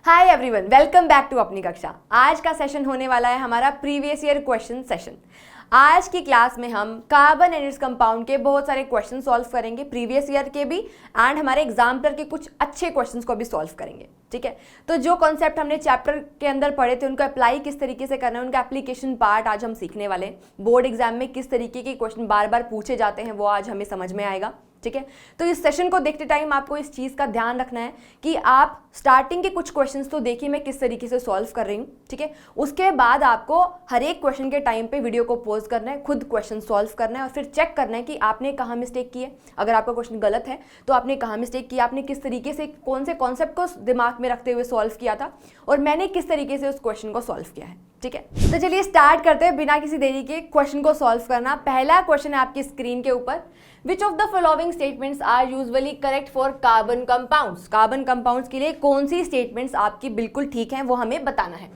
Hi everyone, welcome back to अपनी कक्षा। आज का सेशन होने वाला है हमारा प्रीवियस ईयर क्वेश्चन सेशन। आज की क्लास में हम कार्बन एंड इट्स कंपाउंड के बहुत सारे क्वेश्चन सॉल्व करेंगे, प्रीवियस ईयर के भी एंड हमारे एग्जाम्पलर के कुछ अच्छे क्वेश्चंस को भी सॉल्व करेंगे। ठीक है, तो जो कॉन्सेप्ट हमने चैप्टर के अंदर पढ़े थे उनको अप्लाई किस तरीके से करना है, उनका एप्लीकेशन पार्ट आज हम सीखने वाले हैं। बोर्ड एग्जाम में किस तरीके के क्वेश्चन बार बार पूछे जाते हैं वो आज हमें समझ में आएगा। ठीक है, तो इस सेशन को देखते टाइम आपको इस चीज़ का ध्यान रखना है कि आप स्टार्टिंग के कुछ क्वेश्चंस तो देखिए मैं किस तरीके से सॉल्व कर रही हूँ। ठीक है, उसके बाद आपको हर एक क्वेश्चन के टाइम पे वीडियो को पॉज करना है, खुद क्वेश्चन सॉल्व करना है और फिर चेक करना है कि आपने कहाँ मिस्टेक की है। अगर आपका क्वेश्चन गलत है तो आपने कहाँ मिस्टेक किया, आपने किस तरीके से कौन से कॉन्सेप्ट को दिमाग में रखते हुए सॉल्व किया था और मैंने किस तरीके से उस क्वेश्चन को सॉल्व किया है। ठीक है, तो चलिए स्टार्ट करते हैं बिना किसी देरी के क्वेश्चन को सॉल्व करना। पहला क्वेश्चन है आपकी स्क्रीन के ऊपर, Which of the following statements are usually correct for carbon compounds? Carbon compounds के लिए कौन सी स्टेटमेंट्स आपकी बिल्कुल ठीक हैं वो हमें बताना है।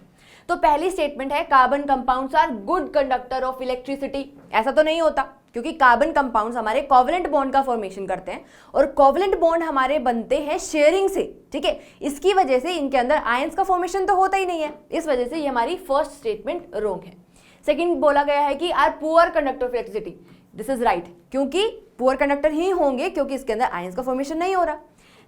तो पहली स्टेटमेंट है carbon compounds are good conductor of electricity. ऐसा तो नहीं होता क्योंकि कार्बन कंपाउंड्स हमारे कोवलेंट बॉन्ड का फॉर्मेशन करते हैं और कोवलेंट बॉन्ड हमारे बनते हैं शेयरिंग से। ठीक है, इसकी वजह से इनके अंदर आयंस का फॉर्मेशन तो होता ही नहीं है, इस वजह से ये हमारी फर्स्ट स्टेटमेंट रॉन्ग है। सेकेंड बोला गया है कि are poor conductor of electricity. This is right, क्योंकि पुअर कंडक्टर ही होंगे क्योंकि इसके अंदर आयंस का फॉर्मेशन नहीं हो रहा।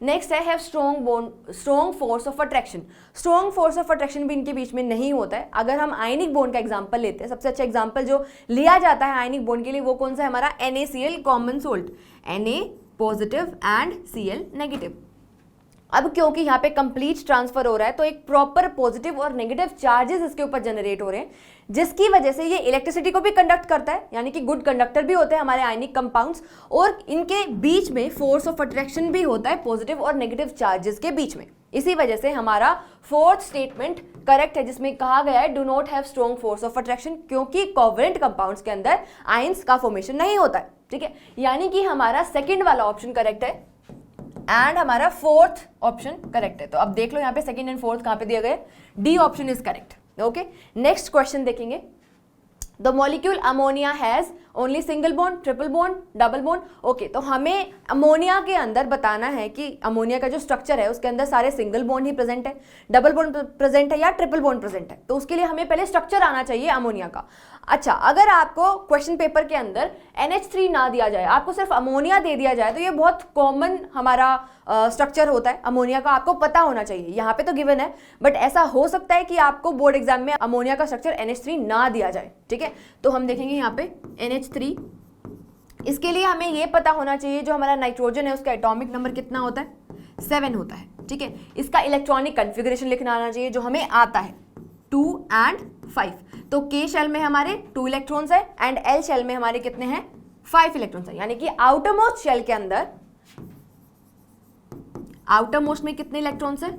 नेक्स्ट है have strong force of attraction. Strong force of attraction भी इनके बीच में नहीं होता है। अगर हम आयनिक बॉन्ड का एग्जांपल लेते हैं, सबसे अच्छा एग्जांपल जो लिया जाता है आयनिक बॉन्ड के लिए वो कौन सा है, हमारा NaCl common salt, Na positive and Cl negative. अब क्योंकि यहाँ पे कंप्लीट ट्रांसफर हो रहा है तो एक प्रॉपर पॉजिटिव और नेगेटिव चार्जेस इसके ऊपर जनरेट हो रहे हैं, जिसकी वजह से ये इलेक्ट्रिसिटी को भी कंडक्ट करता है, यानी कि गुड कंडक्टर भी होते हैं हमारे आयनिक कंपाउंड्स। और इनके बीच में फोर्स ऑफ अट्रैक्शन भी होता है पॉजिटिव और नेगेटिव चार्जेस के बीच में। इसी वजह से हमारा फोर्थ स्टेटमेंट करेक्ट है जिसमें कहा गया है do not have strong force of attraction, क्योंकि कोवलेंट कंपाउंड्स के अंदर आयंस का फॉर्मेशन नहीं होता है। ठीक है, यानी कि हमारा सेकेंड वाला ऑप्शन करेक्ट है एंड हमारा फोर्थ ऑप्शन करेक्ट है। तो अब देख लो यहाँ पे सेकंड एंड फोर्थ कहाँ पे दिया गया, D option is correct. Okay, next question देखेंगे। The molecule ammonia has only single bond, triple bond, double bond. Okay, तो हमें अमोनिया के अंदर बताना है कि अमोनिया का जो स्ट्रक्चर है उसके अंदर सारे सिंगल बॉन्ड ही प्रेजेंट है, डबल बॉन्ड प्रेजेंट है या ट्रिपल बॉन्ड प्रेजेंट है। तो उसके लिए हमें पहले स्ट्रक्चर आना चाहिए अमोनिया का। अच्छा, अगर आपको क्वेश्चन पेपर के अंदर NH3 ना दिया जाए, आपको सिर्फ अमोनिया दे दिया जाए, तो ये बहुत कॉमन हमारा स्ट्रक्चर होता है अमोनिया का, आपको पता होना चाहिए। यहाँ पे तो गिवन है, बट ऐसा हो सकता है कि आपको बोर्ड एग्जाम में अमोनिया का स्ट्रक्चर NH3 ना दिया जाए। ठीक है, तो हम देखेंगे यहाँ पे NH3। इसके लिए हमें ये पता होना चाहिए जो हमारा नाइट्रोजन है उसका एटॉमिक नंबर कितना होता है, 7 होता है। ठीक है, इसका इलेक्ट्रॉनिक कन्फिगरेशन लिखना आना चाहिए जो हमें आता है, 2 and 5। तो K शेल में हमारे 2 इलेक्ट्रॉन्स है एंड L शेल में हमारे कितने हैं, 5 इलेक्ट्रॉन्स है। यानी कि आउटरमोस्ट शेल के अंदर आउटरमोस्ट में कितने इलेक्ट्रॉन्स है,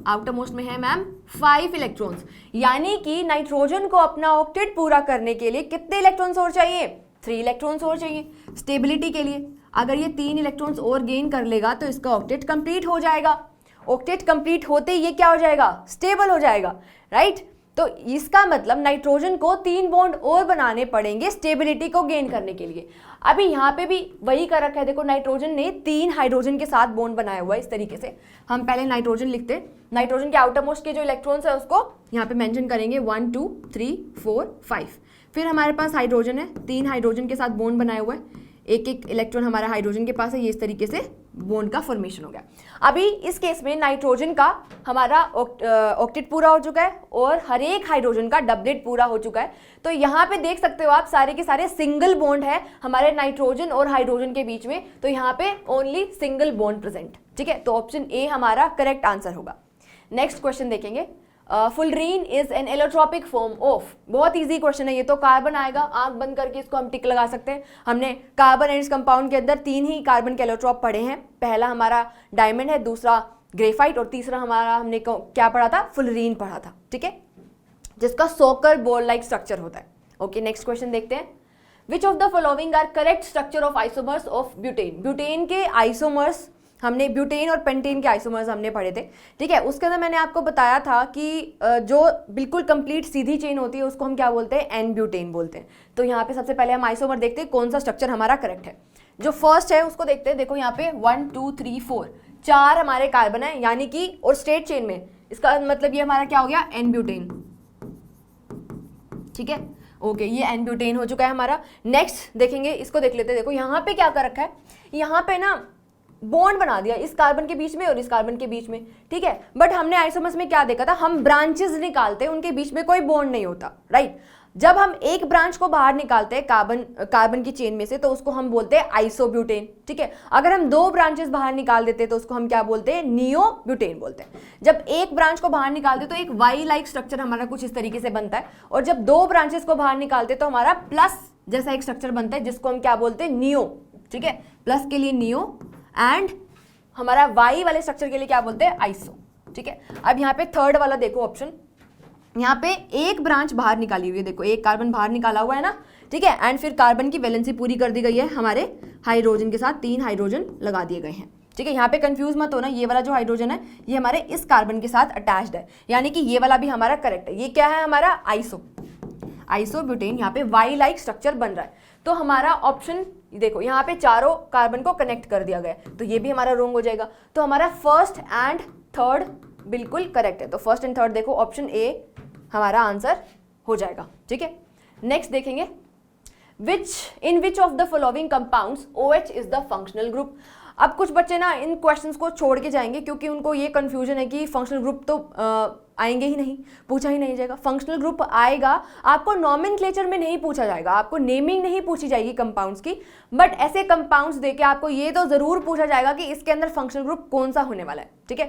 आउटरमोस्ट में है मैम 5 इलेक्ट्रॉन्स। यानी कि नाइट्रोजन को अपना ऑक्टेट पूरा करने के लिए कितने इलेक्ट्रॉन्स और चाहिए, 3 इलेक्ट्रॉन्स और चाहिए स्टेबिलिटी के लिए। अगर ये 3 इलेक्ट्रॉन्स और गेन कर लेगा तो इसका ऑक्टेट कंप्लीट हो जाएगा। ऑक्टेट कंप्लीट होते ही ये क्या हो जाएगा, स्टेबल हो जाएगा। राइट, तो इसका मतलब नाइट्रोजन को 3 बॉन्ड और बनाने पड़ेंगे स्टेबिलिटी को गेन करने के लिए। अभी यहाँ पे भी वही कर रखा है, देखो नाइट्रोजन ने 3 हाइड्रोजन के साथ बॉन्ड बनाया हुआ है। इस तरीके से हम पहले नाइट्रोजन लिखते हैं, नाइट्रोजन के आउटर मोस्ट के जो इलेक्ट्रॉन्स है उसको यहाँ पे मेंशन करेंगे 1 2 3 4 5। फिर हमारे पास हाइड्रोजन है, 3 हाइड्रोजन के साथ बॉन्ड बनाया हुआ है, एक एक इलेक्ट्रॉन हमारा हाइड्रोजन के पास है। ये इस तरीके से बॉन्ड का फॉर्मेशन हो गया। अभी इस केस में नाइट्रोजन का हमारा ऑक्टेट पूरा हो चुका है और हर एक हाइड्रोजन का डबलेट पूरा हो चुका है। तो यहाँ पे देख सकते हो आप सारे के सारे सिंगल बॉन्ड है हमारे नाइट्रोजन और हाइड्रोजन के बीच में, तो यहाँ पे ओनली सिंगल बॉन्ड प्रेजेंट। ठीक है, तो ऑप्शन ए हमारा करेक्ट आंसर होगा। नेक्स्ट क्वेश्चन देखेंगे। Fullerene is an allotropic form of. बहुत इजी क्वेश्चन है ये, तो कार्बन आएगा, आंख बंद करके इसको हम टिक लगा सकते हैं। हमने कार्बन एंड कंपाउंड के अंदर 3 ही कार्बन के एलोट्रोप पढ़े हैं। पहला हमारा डायमंड है, दूसरा ग्रेफाइट और तीसरा हमारा हमने क्या पढ़ा था, फुलरीन पढ़ा था। ठीक है, जिसका सोकर बॉल लाइक स्ट्रक्चर होता है। ओके, नेक्स्ट क्वेश्चन देखते हैं। Which of the following are correct structure of isomers of butane. Butane के आइसोमर्स हमने ब्यूटेन और पेंटेन के आइसोमर्स हमने पढ़े थे। ठीक है, उसके अंदर मैंने आपको बताया था कि जो बिल्कुल कंप्लीट सीधी चेन होती है उसको हम क्या बोलते हैं, एन ब्यूटेन बोलते हैं। तो यहाँ पे सबसे पहले हम आइसोमर देखते हैं कौन सा स्ट्रक्चर हमारा करेक्ट है। जो फर्स्ट है उसको देखते हैं। देखो यहाँ पे 1 2 3 4 4 हमारे कार्बन है, यानी कि और स्ट्रेट चेन में इसका मतलब ये हमारा क्या हो गया, एन ब्यूटेन। ठीक है, ओके, ये एन ब्यूटेन हो चुका है हमारा। नेक्स्ट देखेंगे, इसको देख लेते हैं। देखो यहाँ पे क्या कर रखा है, यहाँ पे ना बॉन्ड बना दिया इस कार्बन के बीच में और इस कार्बन के बीच में। ठीक है, बट हमने आइसोमर्स में क्या देखा था, हम ब्रांचेस निकालते हैं, उनके बीच में कोई बॉन्ड नहीं होता, राइट। जब हम एक ब्रांच को बाहर निकालते हैं कार्बन की चेन में से, तो उसको हम बोलते हैं आइसोब्यूटेन। ठीक है, अगर हम दो ब्रांचेस बाहर निकाल देते हैं तो उसको हम क्या बोलते हैं, नियोब्यूटेन बोलते हैं। जब एक ब्रांच को बाहर निकालते तो एक वाई लाइक स्ट्रक्चर हमारा कुछ इस तरीके से बनता है, और जब दो ब्रांचेस को बाहर निकालते तो हमारा प्लस जैसा एक स्ट्रक्चर बनता है, जिसको हम क्या बोलते हैं, नियो। ठीक है, प्लस के लिए नियो एंड हमारा वाई वाले स्ट्रक्चर के लिए क्या बोलते हैं, आइसो। ठीक है, अब यहाँ पे थर्ड वाला देखो ऑप्शन, यहाँ पे एक ब्रांच बाहर निकाली हुई है, देखो एक कार्बन बाहर निकाला हुआ है ना। ठीक है, एंड फिर कार्बन की वैलेंसी पूरी कर दी गई है हमारे हाइड्रोजन के साथ, 3 हाइड्रोजन लगा दिए गए हैं। ठीक है, यहाँ पे कंफ्यूज मत होना, ये वाला जो हाइड्रोजन है ये हमारे इस कार्बन के साथ अटैच्ड है, यानी कि ये वाला भी हमारा करेक्ट है। ये क्या है हमारा, आइसोब्यूटेन। यहाँ पे वाई लाइक स्ट्रक्चर बन रहा है, तो हमारा ऑप्शन देखो यहाँ पे चारों कार्बन को कनेक्ट कर दिया गया है, तो ये भी हमारा रॉन्ग हो जाएगा। तो हमारा फर्स्ट एंड थर्ड बिल्कुल करेक्ट है, तो फर्स्ट एंड थर्ड देखो ऑप्शन ए हमारा आंसर हो जाएगा। ठीक है, नेक्स्ट देखेंगे, in which of the following compounds OH is the functional group. अब कुछ बच्चे ना इन क्वेश्चंस को छोड़ के जाएंगे, क्योंकि उनको ये कंफ्यूजन है कि फंक्शनल ग्रुप तो आएंगे ही नहीं, पूछा ही नहीं जाएगा। फंक्शनल ग्रुप आएगा, आपको नॉमेनक्लेचर में नहीं पूछा जाएगा, आपको नेमिंग नहीं पूछी जाएगी कंपाउंड्स की, बट ऐसे कंपाउंड्स देके आपको ये तो जरूर पूछा जाएगा कि इसके अंदर फंक्शनल ग्रुप कौन सा होने वाला है। ठीक है,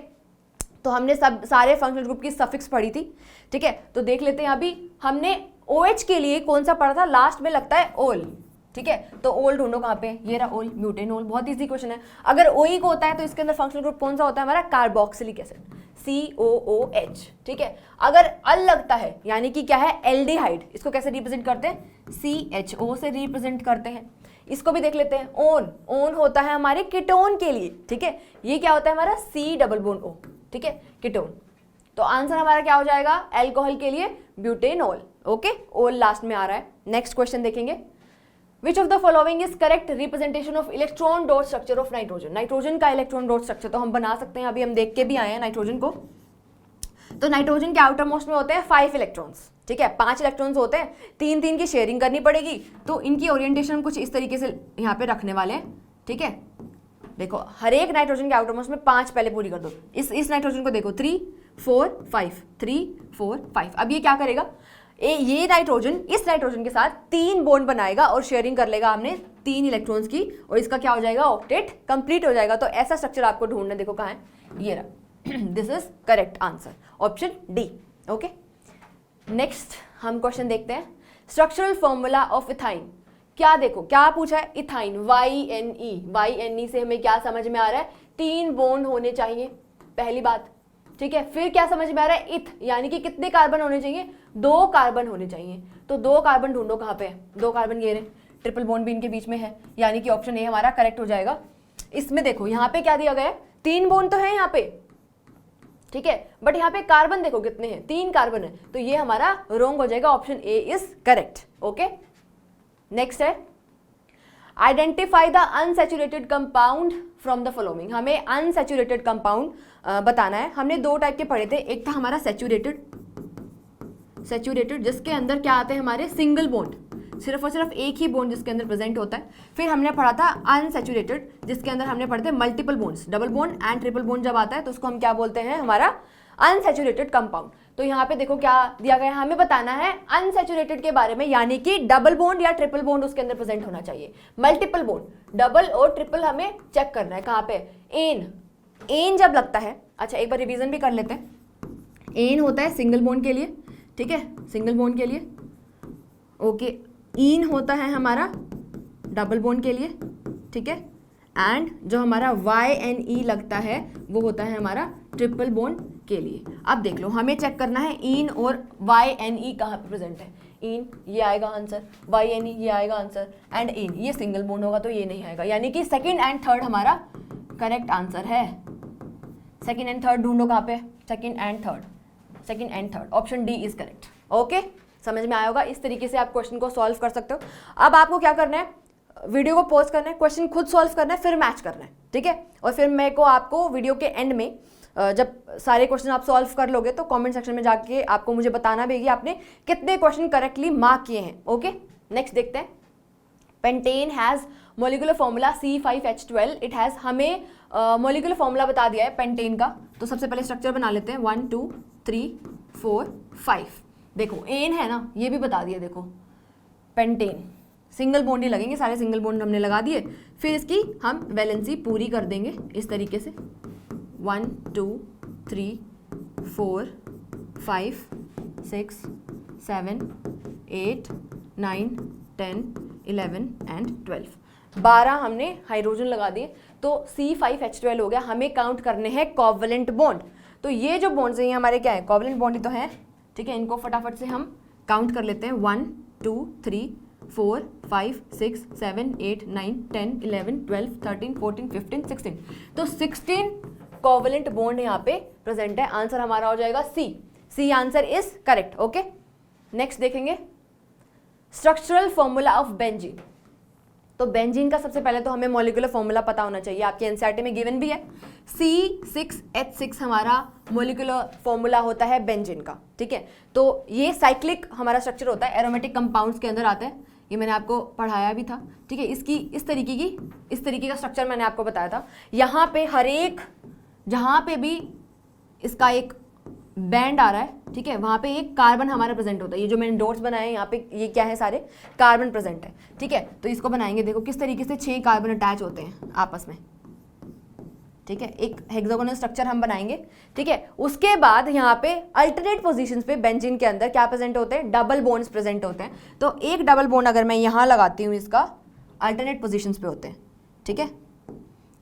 तो हमने सारे फंक्शनल ग्रुप की सफिक्स पढ़ी थी। ठीक है, तो देख लेते हैं, अभी हमने OH के लिए कौन सा पढ़ा था, लास्ट में लगता है ओल। ठीक है, तो ओल ढूंढो कहाँ पे, ये रहा ओल, ब्यूटेनोल, बहुत इजी क्वेश्चन है। अगर OE को होता है तो इसके अंदर फंक्शनल ग्रुप कौन सा होता है हमारा, कार्बोक्सिलिक एसिड, COOH। ठीक है, अगर अल लगता है यानी कि क्या है, एल्डिहाइड, इसको कैसे रिप्रेजेंट करते हैं, CHO से रिप्रेजेंट करते हैं। इसको भी देख लेते हैं, ओन होता है हमारे कीटोन के लिए। ठीक है, ये क्या होता है हमारा, C डबल बॉन्ड O। ठीक है, कीटोन, तो आंसर हमारा क्या हो जाएगा, अल्कोहल के लिए ब्यूटेनोल। ओके, ओल लास्ट में आ रहा है। नेक्स्ट क्वेश्चन देखेंगे, विच of the following is correct representation of electron dot structure of nitrogen. Nitrogen का इलेक्ट्रॉन डॉट स्ट्रक्चर तो हम बना सकते हैं, अभी हम देख के भी आए हैं नाइट्रोजन को। तो नाइट्रोजन के आउटर मोस्ट में होते हैं 5 इलेक्ट्रॉन्स। ठीक है, 5 इलेक्ट्रॉन्स होते हैं, 3-3 की शेयरिंग करनी पड़ेगी, तो इनकी ओरिएंटेशन कुछ इस तरीके से यहाँ पे रखने वाले हैं। ठीक है, देखो हर एक नाइट्रोजन के आउटर मोस्ट में 5 पहले पूरी कर दो। इस नाइट्रोजन को देखो 3 4 5 3 4 5। अब ये क्या करेगा, ये नाइट्रोजन इस नाइट्रोजन के साथ 3 बॉन्ड बनाएगा और शेयरिंग कर लेगा हमने 3 इलेक्ट्रॉन्स की, और इसका क्या हो जाएगा, ऑक्टेट कंप्लीट हो जाएगा। तो ऐसा स्ट्रक्चर आपको ढूंढना, देखो कहाँ है, ये रहा। This is correct answer, option D. Okay, next हम क्वेश्चन देखते हैं, स्ट्रक्चरल फॉर्मूला ऑफ इथाइन। क्या देखो क्या पूछा है, इथाइन, YNE से हमें क्या समझ में आ रहा है, 3 बॉन्ड होने चाहिए, पहली बात। ठीक है, फिर क्या समझ में आ रहा है, इथ यानी कि कितने कार्बन होने चाहिए, 2 कार्बन होने चाहिए। तो 2 कार्बन ढूंढो कहाँ पे है, 2 कार्बन ये रहे, ट्रिपल बॉन्ड भी इनके बीच में है, यानी कि ऑप्शन ए हमारा करेक्ट हो जाएगा। इसमें देखो यहाँ पे क्या दिया गया है, 3 बॉन्ड तो है यहाँ पे। ठीक है, बट यहाँ पे कार्बन देखो कितने हैं, 3 कार्बन है, तो ये हमारा रॉन्ग हो जाएगा, option A is correct. Okay, next है, identify the unsaturated compound from the following. हमें अनसैचुरेटेड कंपाउंड बताना है। हमने 2 टाइप के पढ़े थे, एक था हमारा सैचुरेटेड जिसके अंदर क्या आते हैं हमारे सिंगल बॉन्ड, सिर्फ और सिर्फ एक ही बॉन्ड जिसके अंदर प्रेजेंट होता है। फिर हमने पढ़ा था अनसैचुरेटेड, जिसके अंदर हमने पढ़े थे multiple bonds, double bond and triple bond जब आता है तो उसको हम क्या बोलते हैं, हमारा अनसैचुरेटेड कंपाउंड। तो यहाँ पे देखो क्या दिया गया है, हमें बताना है अनसैचुरेटेड के बारे में, यानी कि डबल बॉन्ड या ट्रिपल बॉन्ड उसके अंदर प्रेजेंट होना चाहिए। मल्टीपल बॉन्ड, डबल और ट्रिपल हमें चेक करना है कहाँ पे, एन जब लगता है। अच्छा, एक बार रिवीजन भी कर लेते हैं। एन होता है सिंगल बॉन्ड के लिए, ठीक है, सिंगल बॉन्ड के लिए। ओके, इन होता है हमारा डबल बॉन्ड के लिए, ठीक है, एंड जो हमारा YNE लगता है वो होता है हमारा ट्रिपल बॉन्ड के लिए। अब देख लो, हमें चेक करना है इन और YNE कहाँ पे प्रेजेंट है। इन ये आएगा आंसर, YNE ये आएगा आंसर, एंड इन ये सिंगल बॉन्ड होगा तो ये नहीं आएगा, यानी कि सेकंड एंड थर्ड हमारा करेक्ट आंसर है। सेकंड एंड थर्ड ढूंढो कहाँ पे, second and third, option D is correct. Okay, समझ में आया होगा। इस तरीके से आप क्वेश्चन को सॉल्व कर सकते हो। अब आपको क्या करना है, वीडियो को पॉज करना है, क्वेश्चन खुद सॉल्व करना है, फिर मैच करना है, ठीक है। और फिर मेरे को आपको वीडियो के एंड में जब सारे क्वेश्चन आप सॉल्व कर लोगे तो कमेंट सेक्शन में जाके आपको मुझे बताना भी कि आपने कितने क्वेश्चन करेक्टली मार्क किए हैं। ओके, नेक्स्ट देखते हैं। Pentane has molecular formula C5H12। It has, हमें मोलिकुलर फॉर्मूला बता दिया है पेंटेन का। तो सबसे पहले स्ट्रक्चर बना लेते हैं, 1 2 3 4 5। देखो एन है ना, ये भी बता दिया। देखो पेंटेन सिंगल बॉन्ड ही लगेंगे, सारे सिंगल बॉन्ड हमने लगा दिए। फिर इसकी हम वैलेंसी पूरी कर देंगे इस तरीके से, 1 2 3 4 5 6 7 8 9 10 11 एंड 12। 12 हमने हाइड्रोजन लगा दिए, तो C5H12 हो गया। हमें काउंट करने हैं कोवलेंट बॉन्ड। तो ये जो बॉन्ड्स हैं ये हमारे क्या है, कोवलेंट बॉन्ड ही तो है। ठीक है, इनको फटाफट से हम काउंट कर लेते हैं, 1 2 3 4 5 6 7 8 9 10 11 12 13 14 15 16। तो 16 कोवलेंट बॉन्ड यहाँ पे प्रेजेंट है। आंसर हमारा हो जाएगा C answer is correct. Okay, next देखेंगे स्ट्रक्चरल फॉर्मूला ऑफ बेंजीन। तो बेंजीन का सबसे पहले तो हमें मॉलिक्यूलर फॉर्मूला पता होना चाहिए, आपके एनसीईआरटी में गिवन भी है। C6H6 हमारा मॉलिक्यूलर फॉर्मूला होता है बेंजीन का। ठीक है, तो ये साइक्लिक हमारा स्ट्रक्चर होता है, एरोमेटिक कंपाउंड्स के अंदर आता है। ये मैंने आपको पढ़ाया भी था। ठीक है, इसकी इस तरीके का स्ट्रक्चर मैंने आपको बताया था। यहाँ पे हर एक, जहाँ पे भी इसका एक बैंड आ रहा है, ठीक है, वहाँ पे एक कार्बन हमारा प्रेजेंट होता है। ये जो मैंने डॉट्स बनाए हैं यहाँ पे, ये क्या है, सारे कार्बन प्रेजेंट है। ठीक है, तो इसको बनाएंगे, देखो किस तरीके से 6 कार्बन अटैच होते हैं आपस में। ठीक है, एक हेक्सागोनल स्ट्रक्चर हम बनाएंगे। ठीक है, उसके बाद यहाँ पे अल्टरनेट पोजीशंस पे बेंजीन के अंदर क्या प्रेजेंट होते हैं, डबल बॉन्ड्स प्रेजेंट होते हैं। तो एक डबल बॉन्ड अगर मैं यहाँ लगाती हूँ, इसका अल्टरनेट पोजीशंस पे होते हैं। ठीक है,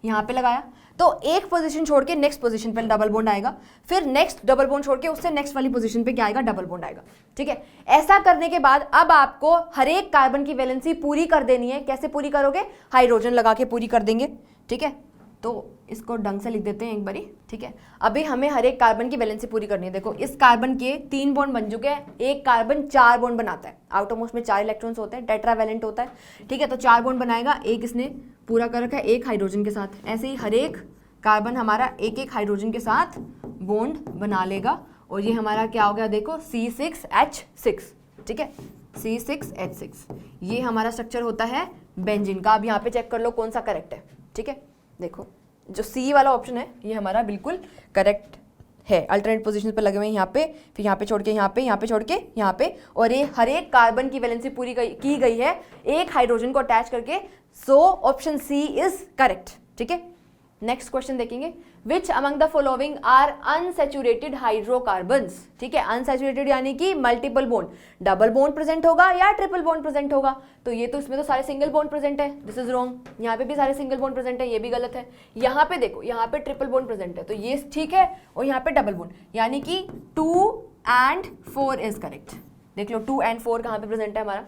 यहाँ पे लगाया तो एक पोजीशन छोड़ के नेक्स्ट पोजीशन पे डबल बॉन्ड आएगा, फिर नेक्स्ट डबल बॉन्ड छोड़ के उससे नेक्स्ट वाली पोजीशन पे क्या आएगा, डबल बॉन्ड आएगा। ठीक है, ऐसा करने के बाद अब आपको हर एक कार्बन की वैलेंसी पूरी कर देनी है। कैसे पूरी करोगे, हाइड्रोजन लगा के पूरी कर देंगे। ठीक है, तो इसको ढंग से लिख देते हैं एक बारी। ठीक है, अभी हमें हर एक कार्बन की वैलेंसी पूरी करनी है। देखो इस कार्बन के 3 बॉन्ड बन चुके हैं, एक कार्बन 4 बॉन्ड बनाता है, आउटरमोस्ट में 4 इलेक्ट्रॉन्स होते हैं, टेट्रावैलेंट होता है। ठीक है, तो 4 बॉन्ड बनाएगा, एक इसने पूरा कर रखा है एक हाइड्रोजन के साथ। ऐसे ही हर एक कार्बन हमारा एक एक हाइड्रोजन के साथ बॉन्ड बना लेगा, और ये हमारा क्या हो गया, देखो C6H6। ठीक है, C6H6 ये हमारा स्ट्रक्चर होता है बेंजीन का। अब यहाँ पे चेक कर लो कौन सा करेक्ट है। ठीक है, देखो जो सी वाला ऑप्शन है ये हमारा बिल्कुल करेक्ट है। अल्टरनेट पोजीशन पे लगे हुए हैं यहाँ पे, फिर यहाँ पे छोड़ के यहाँ पे, यहाँ पे छोड़ के यहाँ पे, और ये हर एक कार्बन की वैलेंसी पूरी की गई है एक हाइड्रोजन को अटैच करके। So option C is correct. ठीक है, नेक्स्ट क्वेश्चन देखेंगे, which among the following are unsaturated hydrocarbons. ठीक है, अनसैचुरेटेड यानी कि multiple bond, double bond present होगा या ट्रिपल बॉन्ड प्रेजेंट होगा। तो ये तो इसमें तो सारे सिंगल बॉन्ड प्रेजेंट है, दिस इज रॉन्ग। यहाँ पे भी सारे सिंगल बॉन्ड प्रेजेंट है, ये भी गलत है। यहाँ पे देखो, यहाँ पे ट्रिपल बॉन्ड प्रेजेंट है, तो ये ठीक है, और यहाँ पे डबल बॉन्ड, यानी कि 2 and 4 इज करेक्ट। देख लो 2 and 4 कहाँ पे प्रेजेंट है हमारा,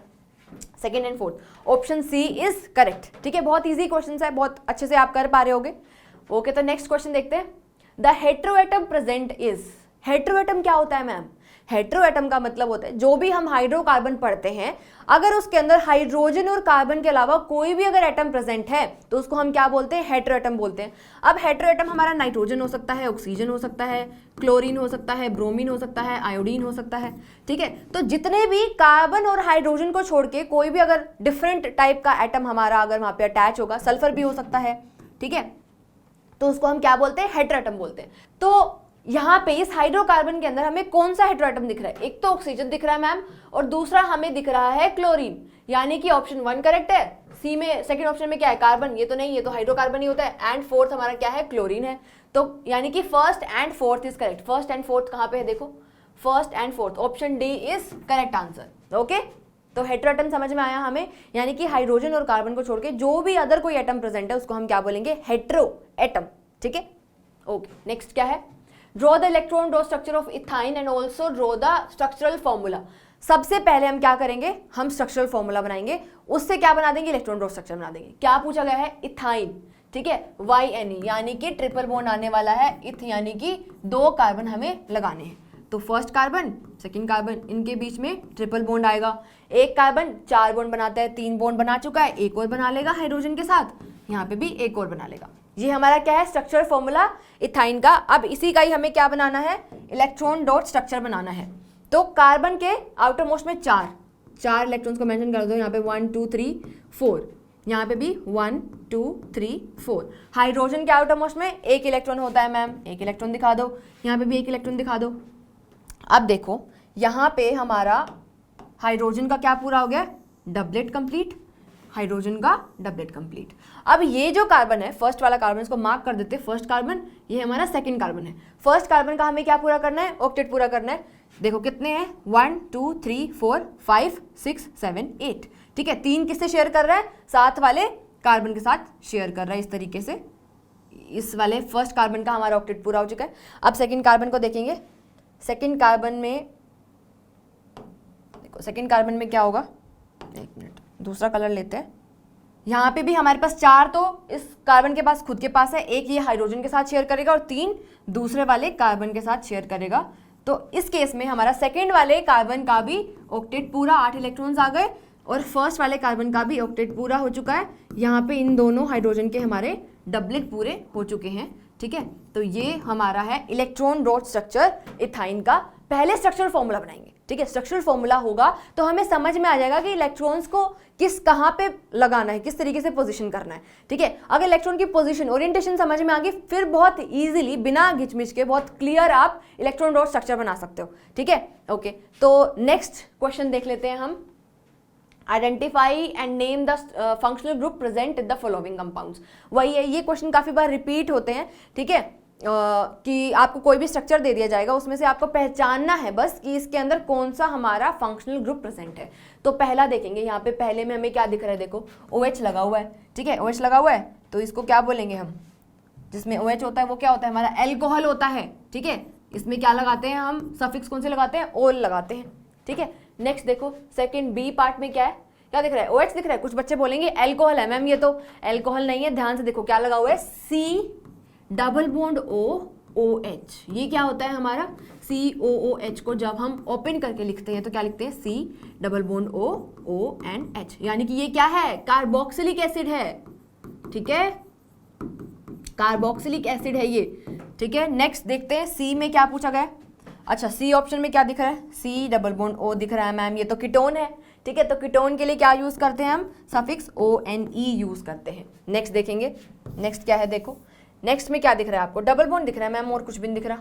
second and fourth. Option C is correct. ठीक है, बहुत ईजी क्वेश्चन है, बहुत अच्छे से आप कर पा रहे होगे। ओके, तो नेक्स्ट क्वेश्चन देखते हैं, the heteroatom present is. Heteroatom क्या होता है मैम, हेट्रोएटम का मतलब होता है जो भी हम हाइड्रोकार्बन पढ़ते हैं, अगर उसके अंदर हाइड्रोजन और कार्बन के अलावा कोई भी अगर एटम प्रेजेंट है तो उसको हम क्या बोलते हैं, हेट्रोएटम बोलते हैं। अब हेट्रोएटम हमारा नाइट्रोजन हो सकता है, ऑक्सीजन हो सकता है, क्लोरीन हो सकता है, ब्रोमीन हो सकता है, आयोडीन हो सकता है। ठीक है, तो जितने भी कार्बन और हाइड्रोजन को छोड़ के कोई भी अगर डिफरेंट टाइप का एटम हमारा अगर वहां पे अटैच होगा, सल्फर भी हो सकता है। ठीक है, तो उसको हम क्या बोलते हैं, हेट्रोएटम बोलते हैं। तो यहाँ पे इस हाइड्रोकार्बन के अंदर हमें कौन सा हेट्रोएटम दिख रहा है, एक तो ऑक्सीजन दिख रहा है मैम, और दूसरा हमें दिख रहा है क्लोरीन, यानी कि ऑप्शन 1 करेक्ट है। सी में सेकंड ऑप्शन में क्या है, कार्बन, ये तो नहीं, ये तो हाइड्रोकार्बन ही होता है, एंड फोर्थ हमारा क्या है, क्लोरीन है। तो यानी कि first and fourth is correct. First and fourth कहाँ पे है, देखो first and fourth, option D is correct answer. Okay, तो हेट्रोएटम समझ में आया हमें, यानी कि हाइड्रोजन और कार्बन को छोड़ के जो भी अदर कोई एटम प्रेजेंट है उसको हम क्या बोलेंगे, हेट्रोएटम। ठीक है, ओके, नेक्स्ट क्या है, draw the electron draw structure of ethyne and also draw the structural formula. सबसे पहले हम क्या करेंगे, हम स्ट्रक्चरल फॉर्मूला बनाएंगे, उससे क्या बना देंगे, इलेक्ट्रॉन ड्रॉ स्ट्रक्चर बना देंगे। क्या पूछा गया है, इथाइन। ठीक है, YNE यानी कि ट्रिपल बॉन्ड आने वाला है, इथ यानी कि 2 कार्बन हमें लगाने हैं। तो फर्स्ट कार्बन सेकंड कार्बन, इनके बीच में ट्रिपल बॉन्ड आएगा। एक कार्बन 4 बॉन्ड बनाता है, 3 बॉन्ड बना चुका है, एक और बना लेगा हाइड्रोजन के साथ, यहाँ पे भी एक और बना लेगा। ये हमारा क्या है, स्ट्रक्चर फॉर्मूला इथाइन का। अब इसी का ही हमें क्या बनाना है, इलेक्ट्रॉन डॉट स्ट्रक्चर बनाना है। तो कार्बन के आउटर मोस्ट में चार इलेक्ट्रॉन्स को मेंशन कर दो, यहाँ पे 1 2 3 4, यहाँ पे भी 1 2 3 4। हाइड्रोजन के आउटर मोस्ट में एक इलेक्ट्रॉन होता है मैम, एक इलेक्ट्रॉन दिखा दो, यहाँ पे भी एक इलेक्ट्रॉन दिखा दो। अब देखो यहाँ पे हमारा हाइड्रोजन का क्या पूरा हो गया, डबलेट कंप्लीट, हाइड्रोजन का डबलेट कंप्लीट। अब ये जो कार्बन है, फर्स्ट वाला कार्बन, इसको मार्क कर देते हैं फर्स्ट कार्बन, ये हमारा सेकंड कार्बन है। फर्स्ट कार्बन का हमें क्या पूरा करना है, ऑक्टेट पूरा करना है। देखो कितने हैं, 1 2 3 4 5 6 7 8, ठीक है। 3 किससे शेयर कर रहा है, साथ वाले कार्बन के साथ शेयर कर रहा है। इस तरीके से इस वाले फर्स्ट कार्बन का हमारा ऑक्टेट पूरा हो चुका है। अब सेकंड कार्बन को देखेंगे। सेकंड कार्बन में देखो, सेकंड कार्बन में क्या होगा, एक मिनट दूसरा कलर लेते हैं। यहाँ पे भी हमारे पास 4 तो इस कार्बन के पास खुद के पास है, एक ये हाइड्रोजन के साथ शेयर करेगा और 3 दूसरे वाले कार्बन के साथ शेयर करेगा। तो इस केस में हमारा सेकंड वाले कार्बन का भी ऑक्टेट पूरा, 8 इलेक्ट्रॉन्स आ गए, और फर्स्ट वाले कार्बन का भी ऑक्टेट पूरा हो चुका है। यहाँ पे इन दोनों हाइड्रोजन के हमारे डबलेट पूरे हो चुके हैं, ठीक है। तो ये हमारा है इलेक्ट्रॉन डॉट स्ट्रक्चर इथाइन का। पहले स्ट्रक्चरल फॉर्मूला बनाएंगे, ठीक है। स्ट्रक्चरल फॉर्मूला होगा तो हमें समझ में आ जाएगा कि इलेक्ट्रॉन्स को कहाँ पे लगाना है, किस तरीके से पोजीशन करना है, ठीक है। अगर इलेक्ट्रॉन की पोजीशन, ओरिएंटेशन समझ में आ गई, फिर बहुत इजीली बिना घिचमिच के बहुत क्लियर आप इलेक्ट्रॉन डॉट स्ट्रक्चर बना सकते हो, ठीक है। ओके, तो नेक्स्ट क्वेश्चन देख लेते हैं हम। Identify and name the functional group present in the following compounds. वही है, ये क्वेश्चन काफी बार रिपीट होते हैं, ठीक है। कि आपको कोई भी स्ट्रक्चर दे दिया जाएगा, उसमें से आपको पहचानना है बस कि इसके अंदर कौन सा हमारा फंक्शनल ग्रुप प्रेजेंट है। तो पहला देखेंगे, यहाँ पे पहले में हमें क्या दिख रहा है, देखो OH लगा हुआ है, ठीक है। OH लगा हुआ है तो इसको क्या बोलेंगे हम, जिसमें OH होता है वो क्या होता है, हमारा एल्कोहल होता है, ठीक है। इसमें क्या लगाते हैं हम, सफिक्स कौन से लगाते हैं, ओल लगाते हैं, ठीक है। नेक्स्ट देखो सेकंड बी पार्ट में क्या है, क्या दिख रहा है, OH दिख रहा है। कुछ बच्चे बोलेंगे एल्कोहल है मैम, ये तो एल्कोहल नहीं है। ध्यान से देखो क्या लगा हुआ है, C डबल बॉन्ड OH। ये क्या होता है हमारा, COOH को जब हम ओपन करके लिखते हैं तो क्या लिखते हैं, C डबल बॉन्ड OH, यानी कि ये क्या है, कार्बोक्सिलिक एसिड है, ठीक है। कार्बोक्सिलिक एसिड है ये, ठीक है। नेक्स्ट देखते हैं C में क्या पूछा गया। अच्छा, C ऑप्शन में क्या दिख रहा है, C डबल बॉन्ड O दिख रहा है मैम, ये तो कीटोन है, ठीक है। तो कीटोन के लिए क्या यूज करते हैं हम, सफिक्स ONE यूज करते हैं। नेक्स्ट देखेंगे, नेक्स्ट क्या है, देखो नेक्स्ट में क्या दिख रहा है आपको, डबल बॉन्ड दिख रहा है मैम, और कुछ भी नहीं दिख रहा।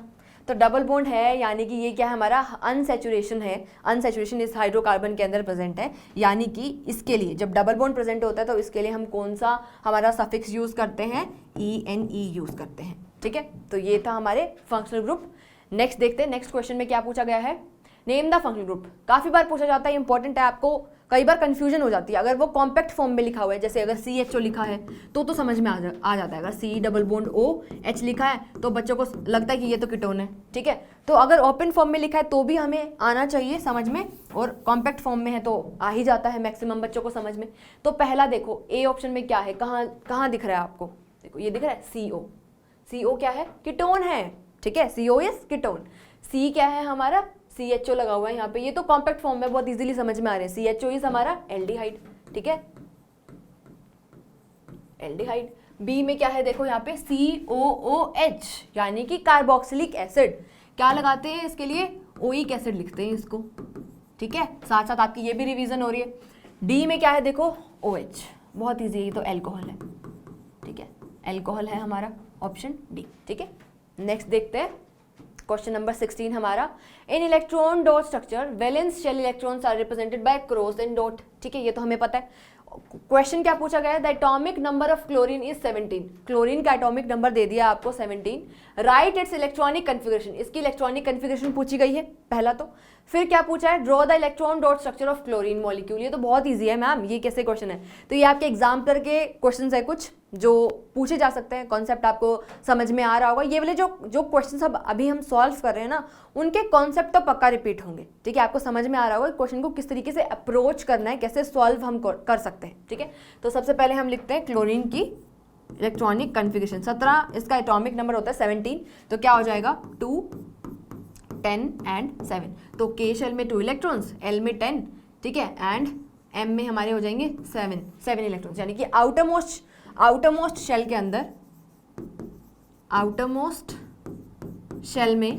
तो डबल बॉन्ड है यानी कि ये क्या है, हमारा अनसैचुरेशन है। अनसैचुरेशन इस हाइड्रोकार्बन के अंदर प्रेजेंट है, यानी कि इसके लिए जब डबल बॉन्ड प्रेजेंट होता है तो इसके लिए हम कौन सा हमारा सफिक्स यूज करते हैं, ENE यूज करते हैं, ठीक है। तो ये था हमारे फंक्शनल ग्रुप। नेक्स्ट देखते हैं, नेक्स्ट क्वेश्चन में क्या पूछा गया है, नेम द फंक्शनल ग्रुप। काफी बार पूछा जाता है, इंपॉर्टेंट है, आपको कई बार कंफ्यूजन हो जाती है। अगर वो कॉम्पैक्ट फॉर्म में लिखा हुआ है, जैसे अगर CHO लिखा है तो समझ में आ जाता है। अगर C डबल बॉन्ड OH लिखा है तो बच्चों को लगता है कि ये तो कीटोन है, ठीक है। तो अगर ओपन फॉर्म में लिखा है तो भी हमें आना चाहिए समझ में, और कॉम्पैक्ट फॉर्म में है तो आ ही जाता है मैक्सिमम बच्चों को समझ में। तो पहला देखो A ऑप्शन में क्या है, कहाँ दिख रहा है आपको, देखो ये दिख रहा है CO क्या है, कीटोन है, ठीक है। CO is ketone. C क्या है हमारा, CHO लगा हुआ है यहाँ पे, ये तो कॉम्पैक्ट फॉर्म में बहुत इजीली समझ में आ रहे हैं। CHO इज हमारा एल्डिहाइड, ठीक है, एल्डिहाइड। B में क्या है, देखो यहाँ पे COOH यानी कि कार्बोक्सिलिक एसिड। क्या लगाते हैं इसके लिए, ओइक एसिड लिखते हैं इसको, ठीक है। साथ साथ आपकी ये भी रिवीजन हो रही है। D में क्या है, देखो OH, बहुत ईजी है, ये तो एल्कोहल है, ठीक है। एल्कोहल है हमारा ऑप्शन D, ठीक है। नेक्स्ट देखते हैं क्वेश्चन नंबर 16 हमारा, in electron dot structure valence shell electrons are represented by cross and dot, ठीक है। ये तो हमें पता है। क्वेश्चन क्या पूछा गया है, the atomic number of chlorine is 17। Chlorine का एटॉमिक नंबर दे दिया आपको 17। राइट इट्स इलेक्ट्रॉनिक कन्फिगरेशन, इसकी इलेक्ट्रॉनिक कन्फिगरेशन पूछी गई है पहला तो। फिर क्या पूछा है, draw the electron dot structure of chlorine molecule. ये तो बहुत ईजी है मैम, ये कैसे क्वेश्चन है। तो ये आपके एग्जाम्पलर के क्वेश्चन है कुछ जो पूछे जा सकते हैं, कॉन्सेप्ट आपको समझ में आ रहा होगा। ये वाले जो क्वेश्चन सब अभी हम सॉल्व कर रहे हैं ना, उनके कॉन्सेप्ट तो पक्का रिपीट होंगे, ठीक है। आपको समझ में आ रहा होगा क्वेश्चन को किस तरीके से अप्रोच करना है, कैसे सॉल्व हम कर सकते हैं, ठीक है। तो सबसे पहले हम लिखते हैं क्लोरीन की इलेक्ट्रॉनिक कन्फिगरेशन। 17 इसका एटॉमिक नंबर होता है, 17 तो क्या हो जाएगा 2 10 एंड 7। तो K शेल में 2 इलेक्ट्रॉन्स, L में 10, ठीक है, एंड M में हमारे हो जाएंगे 7 इलेक्ट्रॉन्स, यानी कि आउटर मोस्ट शेल के अंदर आउटर मोस्ट शेल में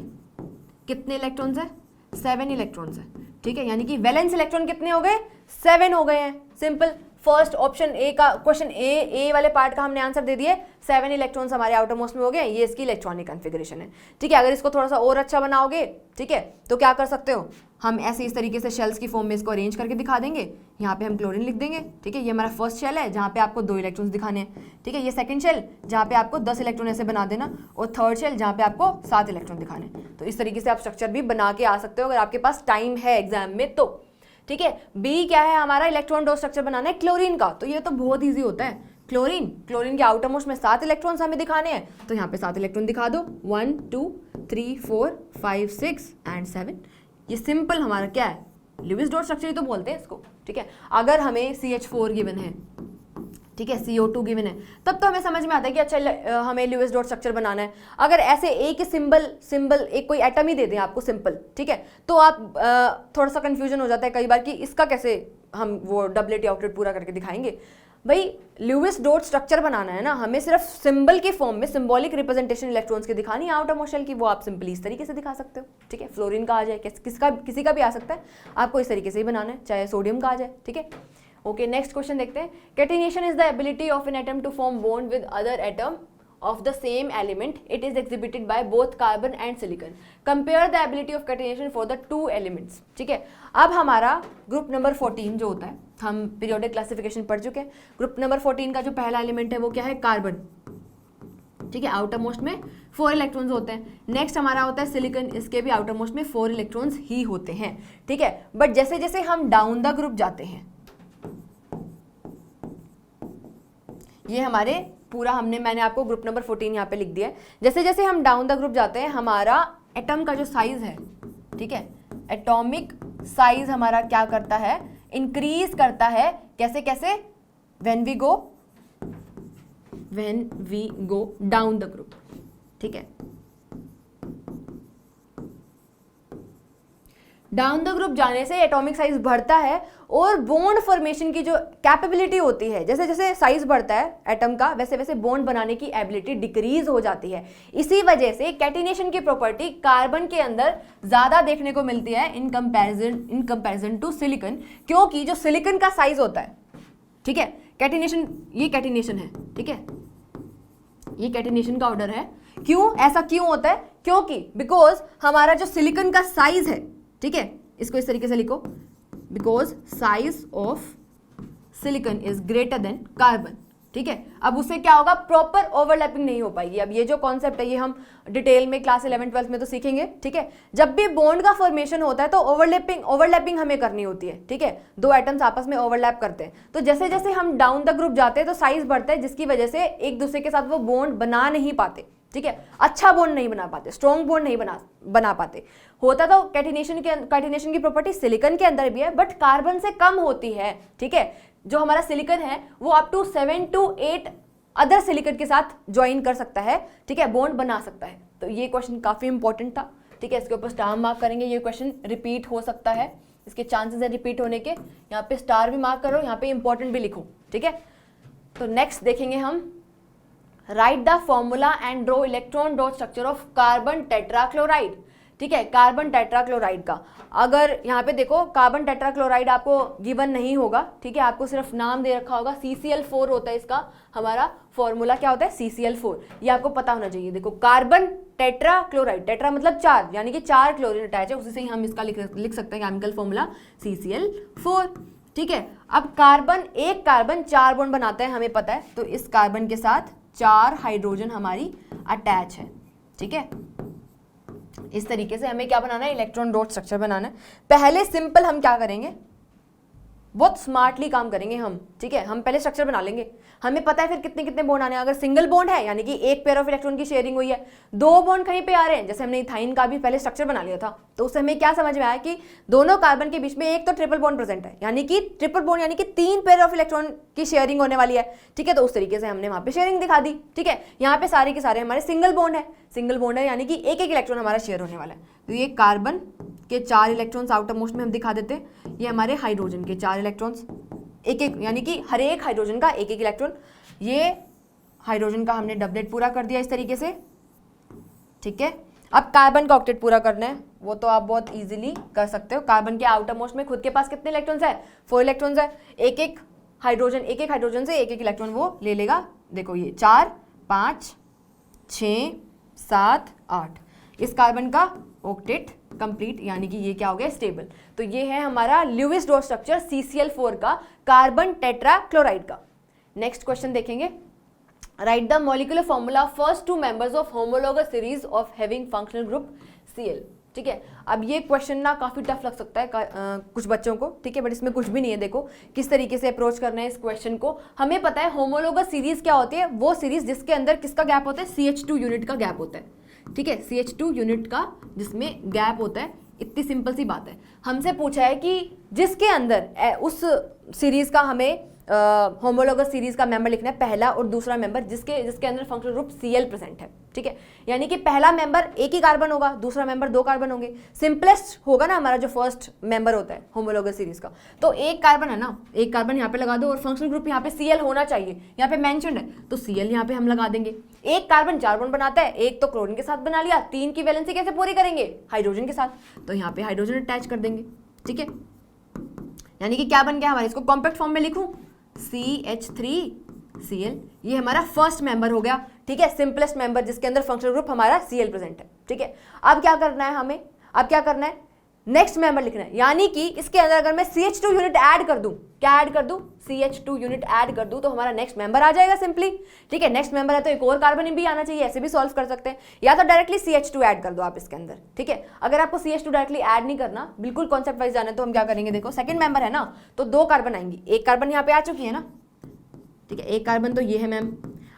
कितने इलेक्ट्रॉन्स है? 7 इलेक्ट्रॉन्स है, ठीक है, यानी कि वैलेंस इलेक्ट्रॉन कितने हो गए? 7 हो गए हैं। सिंपल, फर्स्ट ऑप्शन ए का क्वेश्चन ए वाले पार्ट का हमने आंसर दे दिए, 7 इलेक्ट्रॉन्स हमारे आउटर मोस्ट में हो गए। ये इसकी इलेक्ट्रॉनिक कॉन्फ़िगरेशन है, ठीक है। अगर इसको थोड़ा सा और अच्छा बनाओगे, ठीक है, तो क्या कर सकते हो, हम ऐसे इस तरीके से शेल्स की फॉर्म में इसको अरेंज करके दिखा देंगे। यहाँ पे हम क्लोरीन लिख देंगे, ठीक है। ये हमारा फर्स्ट शेल है जहाँ पे आपको 2 इलेक्ट्रॉन्स दिखाने हैं, ठीक है। ये सेकंड शेल जहाँ पे आपको 10 इलेक्ट्रॉन ऐसे बना देना, और थर्ड शेल जहाँ पे आपको 7 इलेक्ट्रॉन दिखाने। तो इस तरीके से आप स्ट्रक्चर भी बना के आ सकते हो अगर आपके पास टाइम है एग्जाम में तो, ठीक है। बी क्या है हमारा? इलेक्ट्रॉन डोट स्ट्रक्चर बनाना है क्लोरीन का। तो ये तो बहुत ईजी होता है। क्लोरीन के आउटर मोस्ट में 7 इलेक्ट्रॉन्स हमें दिखाने हैं, तो यहाँ पे 7 इलेक्ट्रॉन दिखा दो, 1 2 3 4 5 6 एंड 7। ये सिंपल हमारा क्या है? लुईस डॉट स्ट्रक्चर ही तो बोलते हैं इसको, ठीक है। अगर हमें CH4 गिवन है, ठीक है, CO2 गिवन है, तब तो हमें समझ में आता है कि अच्छा हमें लुईस डॉट स्ट्रक्चर बनाना है। अगर ऐसे एक ही सिंबल एक कोई एटम ही दे दें आपको सिंपल, ठीक है, तो आप थोड़ा सा कंफ्यूजन हो जाता है कई बार कि इसका कैसे हम वो डबलेट आउटलेट पूरा करके दिखाएंगे। भाई लुईस डॉट स्ट्रक्चर बनाना है ना, हमें सिर्फ सिंबल के फॉर्म में सिंबॉलिक रिप्रेजेंटेशन इलेक्ट्रॉन्स की दिखानी है आउटर मोस्ट शेल की, वो आप सिंपली इस तरीके से दिखा सकते हो, ठीक है। फ्लोरीन का आ जाए, किसी का भी आ सकता है, आपको इस तरीके से ही बनाना है, चाहे सोडियम का आ जाए, ठीक है। ओके, नेक्स्ट क्वेश्चन देखते हैं। Catenation is the ability of an atom to form bond with other atom of the same element. It is exhibited by both carbon and silicon. Compare the ability of catenation for the two elements. ठीक है, अब हमारा group number 14 जो होता है, हम periodic classification पढ़ चुके हैं। ग्रुप नंबर 14 का जो पहला एलिमेंट है वो क्या है? कार्बन, ठीक है। आउटर मोस्ट में 4 इलेक्ट्रॉन्स होते हैं। नेक्स्ट हमारा होता है सिलिकॉन, इसके भी आउटर मोस्ट में 4 इलेक्ट्रॉन्स ही होते हैं, ठीक है। बट जैसे जैसे हम डाउन द ग्रुप जाते हैं, ये हमारे पूरा मैंने आपको ग्रुप नंबर 14 यहाँ पे लिख दिया है। जैसे जैसे हम डाउन द ग्रुप जाते हैं, हमारा एटम का जो साइज है, ठीक है, एटॉमिक साइज हमारा क्या करता है? इंक्रीज करता है। कैसे कैसे? When we go down the group, ठीक है। डाउन द ग्रुप जाने से एटॉमिक साइज बढ़ता है और बॉन्ड फॉर्मेशन की जो कैपेबिलिटी होती है, जैसे जैसे साइज बढ़ता है एटम का, वैसे वैसे बॉन्ड बनाने की एबिलिटी डिक्रीज हो जाती है। इसी वजह से कैटिनेशन की प्रॉपर्टी कार्बन के अंदर ज्यादा देखने को मिलती है इन कंपैरिजन टू सिलिकॉन, क्योंकि जो सिलिकॉन का साइज होता है, ठीक है, कैटिनेशन, ये कैटिनेशन है, ठीक है, ये कैटिनेशन का ऑर्डर है। क्यों ऐसा क्यों होता है? क्योंकि बिकॉज हमारा जो सिलिकॉन का साइज है, ठीक है, इसको इस तरीके से लिखो, because size of silicon is greater than carbon, ठीक है। अब उससे क्या होगा? प्रॉपर ओवरलैपिंग नहीं हो पाएगी। अब ये जो कॉन्सेप्ट है ये हम डिटेल में क्लास 11-12 में तो सीखेंगे, ठीक है। जब भी बॉन्ड का फॉर्मेशन होता है तो ओवरलैपिंग हमें करनी होती है, ठीक है। 2 एटम्स आपस में ओवरलैप करते हैं, तो जैसे जैसे हम डाउन द ग्रुप जाते हैं तो साइज बढ़ता है, जिसकी वजह से एक दूसरे के साथ वो बॉन्ड बना नहीं पाते, ठीक है, अच्छा बॉन्ड नहीं बना पाते, स्ट्रॉन्ग बॉन्ड नहीं बना पाते। होता तो कैटिनेशन की प्रॉपर्टी सिलिकॉन के अंदर भी है, बट कार्बन से कम होती है, ठीक है। जो हमारा सिलिकॉन है वो up to 7 to 8 other silicon के साथ ज्वाइन कर सकता है, ठीक है, बॉन्ड बना सकता है। तो ये क्वेश्चन काफी इंपॉर्टेंट था, ठीक है। इसके ऊपर स्टार मार्क करेंगे, ये क्वेश्चन रिपीट हो सकता है, इसके चांसेस है रिपीट होने के। यहाँ पे स्टार भी मार्क करो, यहाँ पे इंपॉर्टेंट भी लिखो, ठीक है। तो नेक्स्ट देखेंगे हम, right the formula and draw electron dot structure of carbon tetrachloride, ठीक है, कार्बन टेट्राक्लोराइड का। अगर यहाँ पे देखो कार्बन टेट्राक्लोराइड आपको गिवन नहीं होगा, ठीक है, आपको सिर्फ नाम दे रखा होगा, CCl4 होता है इसका, हमारा फॉर्मूला क्या होता है? CCl4, ये आपको पता होना चाहिए। देखो कार्बन टेट्राक्लोराइड, टेट्रा मतलब 4, यानी कि 4 क्लोरीन अटैच है, उसी से ही हम इसका लिख सकते हैं केमिकल फॉर्मूला CCl4, ठीक है। अब एक कार्बन 4 बॉन्ड बनाता है, हमें पता है, तो इस कार्बन के साथ 4 हाइड्रोजन हमारी अटैच है, ठीक है। इस तरीके से हमें क्या बनाना है? इलेक्ट्रॉन डॉट स्ट्रक्चर बनाना है। पहले सिंपल हम क्या करेंगे? बहुत स्मार्टली काम करेंगे हम, ठीक है। हम पहले स्ट्रक्चर बना लेंगे, हमें पता है फिर कितने कितने बॉन्ड आने हैं। अगर सिंगल बॉन्ड है यानी कि एक पेयर ऑफ इलेक्ट्रॉन की शेयरिंग हुई है, 2 बॉन्ड कहीं पे आ रहे हैं, जैसे हमने इथाइन का भी पहले स्ट्रक्चर बना लिया था, तो उससे हमें क्या समझ में आया कि दोनों कार्बन के बीच में एक तो ट्रिपल बॉन्ड प्रेजेंट है, यानी कि ट्रिपल बॉन्ड यानी कि 3 पेयर ऑफ इलेक्ट्रॉन की शेयरिंग होने वाली है, ठीक है। तो उस तरीके से हमने वहां पे शेयरिंग दिखा दी, ठीक है। यहाँ पे सारे के सारे हमारे सिंगल बॉन्ड है, यानी कि एक इलेक्ट्रॉन हमारा शेयर होने वाला है। तो ये कार्बन के 4 इलेक्ट्रॉन्स आउटर मोस्ट में हम दिखा देते हैं, ये हमारे हाइड्रोजन के 4 इलेक्ट्रॉन्स, एक यानी कि हर एक हाइड्रोजन का एक इलेक्ट्रॉन। ये हाइड्रोजन का हमने डबलेट पूरा कर दिया इस तरीके से, ठीक है, अब कार्बन का ऑक्टेट पूरा करना है, वो तो आप बहुत इजीली कर सकते हो। कार्बन के आउटर मोस्ट में खुद के पास कितने इलेक्ट्रॉन्स है? 4 इलेक्ट्रॉन्स है। एक एक हाइड्रोजन से एक एक इलेक्ट्रॉन वो ले लेगा। देखो ये 4 5 6 7 8, इस कार्बन का ऑक्टेट कंप्लीट, यानी कि ये क्या हो गया? स्टेबल। तो ये है हमारा ल्यूइस डॉट स्ट्रक्चर CCl4 का, कार्बन टेट्राक्लोराइड का। नेक्स्ट क्वेश्चन देखेंगे, right the molecular formula first 2 members of homologous series of having functional group Cl। ठीक है, अब ये क्वेश्चन ना काफी टफ लग सकता है कुछ बच्चों को, ठीक है, बट इसमें कुछ भी नहीं है। देखो किस तरीके से अप्रोच करना है इस क्वेश्चन को। हमें पता है होमोलोगस सीरीज क्या होती है, वो सीरीज जिसके अंदर किसका गैप होता है? CH2 यूनिट का गैप होता है। ठीक है, CH2 यूनिट का जिसमें गैप होता है, इतनी सिंपल सी बात है। हमसे पूछा है कि जिसके अंदर उस सीरीज का हमें होमोलोगस सीरीज का मेंबर लिखना है, पहला और दूसरा मेंबर जिसके अंदर फंक्शनल ग्रुप Cl प्रेजेंट है। ठीक है, यानी कि पहला मेंबर एक ही कार्बन होगा, दूसरा मेंबर 2 कार्बन होंगे। सिंपलेस्ट होगा ना हमारा जो फर्स्ट मेंबर होता है होमोलोगस सीरीज का, तो एक कार्बन है ना, एक कार्बन यहाँ पे लगा दो और फंक्शनल ग्रुप यहाँ पे Cl होना चाहिए, यहाँ पे मेंशन्ड है, तो Cl यहाँ पे हम लगा देंगे। एक कार्बन 4 बॉन्ड बनाता है, एक तो क्लोरीन के साथ बना लिया, 3 की वैलेंसी कैसे पूरी करेंगे? हाइड्रोजन के साथ, तो यहाँ पे हाइड्रोजन अटैच कर देंगे। ठीक है, यानी कि क्या बन गया हमारे, इसको कॉम्पैक्ट फॉर्म में लिखूं CH3Cl, ये हमारा फर्स्ट मेंबर हो गया। ठीक है, सिंपलेस्ट मेंबर जिसके अंदर फंक्शनल ग्रुप हमारा Cl प्रेजेंट है। ठीक है, अब क्या करना है हमें, अब क्या करना है? नेक्स्ट मेंबर लिखना है, यानी कि इसके अंदर अगर मैं CH2 यूनिट ऐड कर दूं, क्या ऐड कर दूं? CH2 यूनिट ऐड कर दूं तो हमारा नेक्स्ट मेंबर आ जाएगा सिंपली। ठीक है, नेक्स्ट मेंबर है तो एक और कार्बन भी आना चाहिए, ऐसे भी सॉल्व कर सकते हैं, या तो डायरेक्टली CH2 ऐड कर दो आप इसके अंदर। ठीक है, अगर आपको CH2 डायरेक्टली ऐड नहीं करना, बिल्कुल कॉन्सेप्ट वाइज जाना है, तो हम क्या करेंगे? देखो सेकंड मेंबर है ना, तो 2 कार्बन आएंगी, एक कार्बन यहाँ पे आ चुकी है ना, ठीक है, एक कार्बन तो ये है मैम,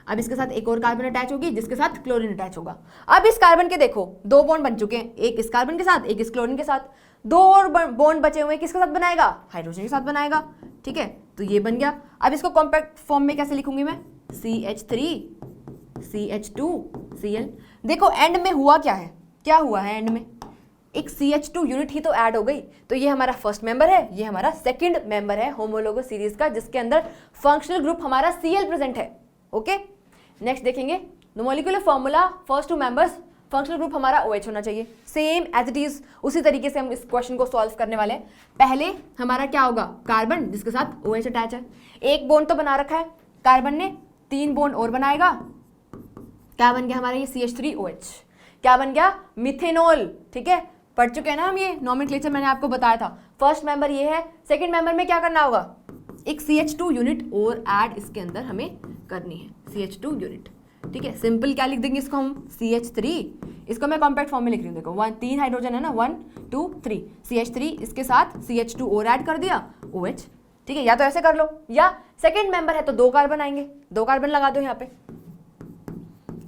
अब इसके साथ एक और कार्बन अटैच होगी जिसके साथ क्लोरीन अटैच होगा। अब इस कार्बन के देखो 2 बॉन्ड बन चुके हैं, एक इस कार्बन के साथ, एक इस क्लोरीन के साथ, 2 और बॉन्ड बचे हुए किसके साथ बनाएगा? हाइड्रोजन के साथ बनाएगा। ठीक है, तो ये बन गया। अब इसको कॉम्पैक्ट फॉर्म में कैसे लिखूंगी मैं? CH3CH2Cl। देखो एंड में हुआ क्या है, क्या हुआ है एंड में? एक CH2 यूनिट ही तो ऐड हो गई, तो ये हमारा फर्स्ट मेंबर है, ये हमारा सेकंड मेंबर है होमोलोगस सीरीज का, जिसके अंदर फंक्शनल ग्रुप हमारा Cl प्रेजेंट है। ओके, नेक्स्ट देखेंगे, the molecular formula first 2 members functional group हमारा OH होना चाहिए। सेम एज इट इज उसी तरीके से हम इस क्वेश्चन को सॉल्व करने वाले हैं। पहले हमारा क्या होगा? कार्बन जिसके साथ OH अटैच है, एक बॉन्ड तो बना रखा है कार्बन ने, 3 बॉन्ड और बनाएगा, क्या बन गया हमारा ये CH3OH, क्या बन गया? मिथेनॉल। ठीक है, पढ़ चुके हैं ना हम, ये नॉमेनक्लेचर मैंने आपको बताया था। फर्स्ट मेंबर ये है, सेकंड मेंबर में क्या करना होगा? एक CH2 यूनिट और ऐड इसके अंदर हमें करनी है, CH2 यूनिट। ठीक है, सिंपल क्या लिख देंगे इसको हम? CH3, इसको मैं कॉम्पैक्ट फॉर्म में लिख रही हूँ। देखो 3 हाइड्रोजन है ना, 1 2 3, CH3 इसके साथ CH2 और ऐड कर दिया, OH। ठीक है, या तो ऐसे कर लो, या सेकंड मेंबर है तो 2 कार्बन आएंगे, 2 कार्बन लगा दो यहाँ पे,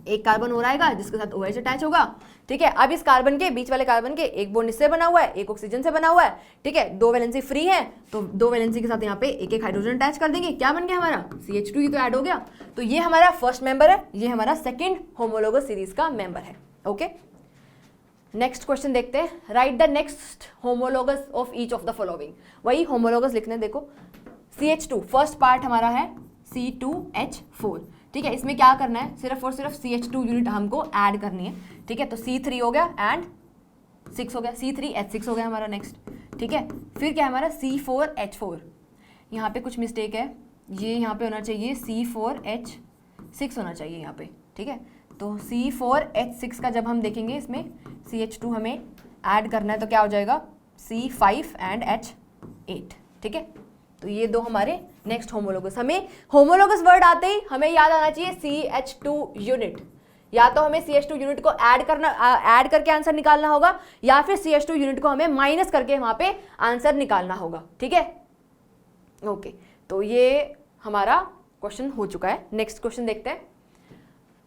एक कार्बन और आएगा जिसके साथ OH अटैच होगा। ठीक है, अब इस कार्बन के बीच वाले कार्बन के एक बॉन्ड इससे बना हुआ है, एक ऑक्सीजन से बना हुआ है। ठीक है, 2 वैलेंसी फ्री है, तो 2 वैलेंसी के साथ यहाँ पे एक एक हाइड्रोजन अटैच कर देंगे, क्या बन गया हमारा? CH2 ही तो ऐड हो गया। तो ये हमारा फर्स्ट मेंबर है, ये हमारा सेकंड होमोलोगस सीरीज का मेंबर है। ओके, नेक्स्ट क्वेश्चन देखते हैं, right the next homologous of each of the following. वही होमोलोगस लिखने, देखो CH2 फर्स्ट पार्ट हमारा है C2H4। ठीक है, इसमें क्या करना है? सिर्फ और सिर्फ CH2 यूनिट हमको ऐड करनी है। ठीक है, तो C3 हो गया एंड 6 हो गया, C3H6 हो गया हमारा नेक्स्ट। ठीक है, फिर क्या है हमारा? C4H4, यहाँ पे कुछ मिस्टेक है, ये यहाँ पे होना चाहिए C4H6 होना चाहिए यहाँ पे। ठीक है, तो C4H6 का जब हम देखेंगे, इसमें CH2 हमें ऐड करना है, तो क्या हो जाएगा? C5 and H8। ठीक है, तो ये 2 हमारे नेक्स्ट होमोलोगस। हमें होमोलोगस वर्ड आते ही हमें याद आना चाहिए CH2 यूनिट, या तो हमें CH2 यूनिट को ऐड करके आंसर निकालना होगा, या फिर CH2 यूनिट को हमें माइनस करके वहां पे आंसर निकालना होगा। ठीक है, ओके, तो ये हमारा क्वेश्चन हो चुका है। नेक्स्ट क्वेश्चन देखते हैं,